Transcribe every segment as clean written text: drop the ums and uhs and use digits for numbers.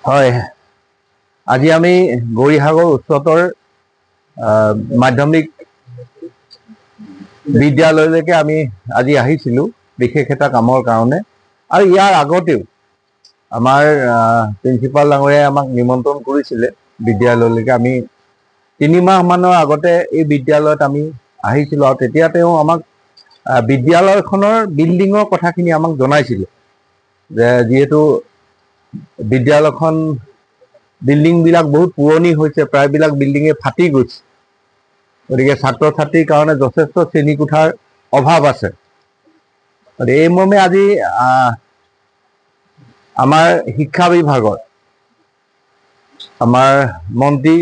হয়, আজি আমি গৌৰীসাগৰ উচ্চতৰ মাধ্যমিক বিদ্যালয়লৈকে আমি আজি আহিছিলোঁ বিশেষ এটা কামৰ কাৰণে। আৰু ইয়াৰ আগতেও আমাৰ প্ৰিন্সিপাল ডাঙৰীয়াই আমাক নিমন্ত্ৰণ কৰিছিলে বিদ্যালয়লৈকে। আমি 3 মাহমানৰ আগতে এই বিদ্যালয়ত আমি আহিছিলোঁ আৰু তেতিয়া তেওঁ আমাক বিদ্যালয়খনৰ বিল্ডিঙৰ কথাখিনি আমাক জনাইছিলে যে যিহেতু বিদ্যালয়খন বিল্ডিংবিলাক বহুত পুৰণি হৈছে, প্ৰায়বিলাক বিল্ডিঙে ফাটি গৈছে, গতিকে ছাত্ৰ ছাত্ৰীৰ কাৰণে যথেষ্ট শ্ৰেণীকোঠাৰ অভাৱ আছে। এই মৰ্মে আজি আমাৰ শিক্ষা বিভাগৰ আমাৰ মন্ত্ৰী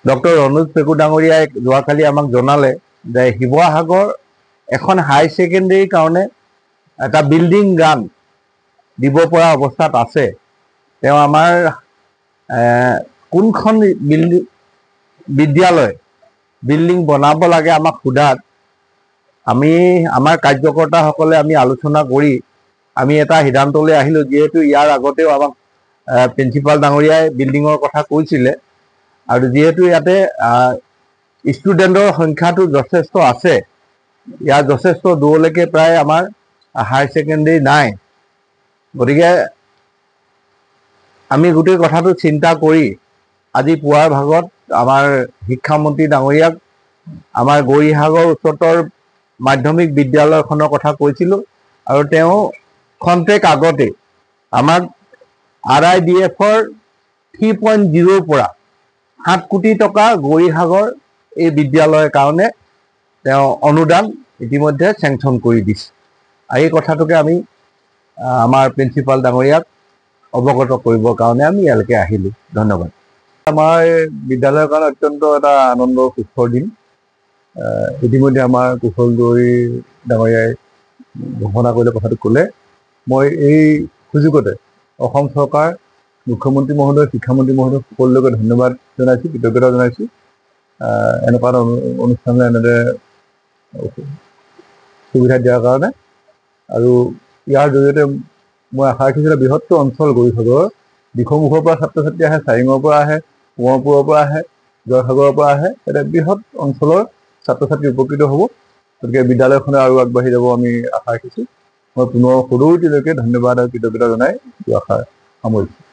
ডক্টৰ ৰণোজ পেগু ডাঙৰীয়াই যোৱাকালি আমাক জনালে যে শিৱসাগৰ এখন হাই ছেকেণ্ডেৰীৰ কাৰণে এটা বিল্ডিং গ্ৰাণ্ট দিব পৰা অৱস্থাত আছে। তেওঁ আমাৰ কোনখন বিদ্যালয় বিল্ডিং বনাব লাগে আমাক সোধাত আমি আমাৰ কাৰ্যকৰ্তাসকলে আমি আলোচনা কৰি আমি এটা সিদ্ধান্তলৈ আহিলোঁ, যিহেতু ইয়াৰ আগতেও আমাক প্ৰিন্সিপাল ডাঙৰীয়াই বিল্ডিঙৰ কথা কৈছিলে আৰু যিহেতু ইয়াতে ষ্টুডেণ্টৰ সংখ্যাটো যথেষ্ট আছে, ইয়াৰ যথেষ্ট দূৰলৈকে প্ৰায় আমাৰ হাই ছেকেণ্ডেৰী নাই, গতিকে আমি গোটেই কথাটো চিন্তা কৰি আজি পুৱাৰ ভাগত আমাৰ শিক্ষামন্ত্ৰী ডাঙৰীয়াক আমাৰ গৌৰীসাগৰ উচ্চতৰ মাধ্যমিক বিদ্যালয়খনৰ কথা কৈছিলোঁ আৰু তেওঁ খন্তেক আগতে আমাক RIDF-ৰ 3.0 পৰা 7 কোটি টকা গৌৰীসাগৰ এই বিদ্যালয়ৰ কাৰণে তেওঁ অনুদান ইতিমধ্যে চেংচন কৰি দিছে। এই কথাটোকে আমি আমাৰ প্ৰিন্সিপাল ডাঙৰীয়াক অৱগত কৰিবৰ কাৰণে আমি ইয়ালৈকে আহিলোঁ। ধন্যবাদ। আমাৰ বিদ্যালয়ৰ কাৰণে অত্যন্ত এটা আনন্দৰ সুখৰ দিন। ইতিমধ্যে আমাৰ কুশল দৌৰী ডাঙৰীয়াই ঘোষণা কৰিলে, কথাটো ক'লে। মই এই সুযোগতে অসম চৰকাৰ, মুখ্যমন্ত্ৰী মহোদয়, শিক্ষামন্ত্ৰী মহোদয় সকলোকে ধন্যবাদ জনাইছোঁ, কৃতজ্ঞতা জনাইছোঁ এনেকুৱা অনুষ্ঠানলৈ এনেদৰে সুবিধা দিয়াৰ কাৰণে। আৰু ইয়াৰ জৰিয়তে মই আশা ৰাখিছোঁ বৃহত্তৰ অঞ্চল গৌৰীসাগৰৰ দিখৌমুখৰ পৰা ছাত্ৰ ছাত্ৰী আহে, চাৰিঙৰ পৰা আহে, কোঁৱৰপুৰৰ পৰা আহে, জয়সাগৰৰ পৰা আহে, এটা বৃহৎ অঞ্চলৰ ছাত্ৰ ছাত্ৰী উপকৃত হ'ব। গতিকে বিদ্যালয়খনে আৰু আগবাঢ়ি যাব আমি আশা ৰাখিছোঁ। মই পুনৰ সদৌতিলৈকে ধন্যবাদ আৰু কৃতজ্ঞতা জনাই আশা সামৰিছোঁ।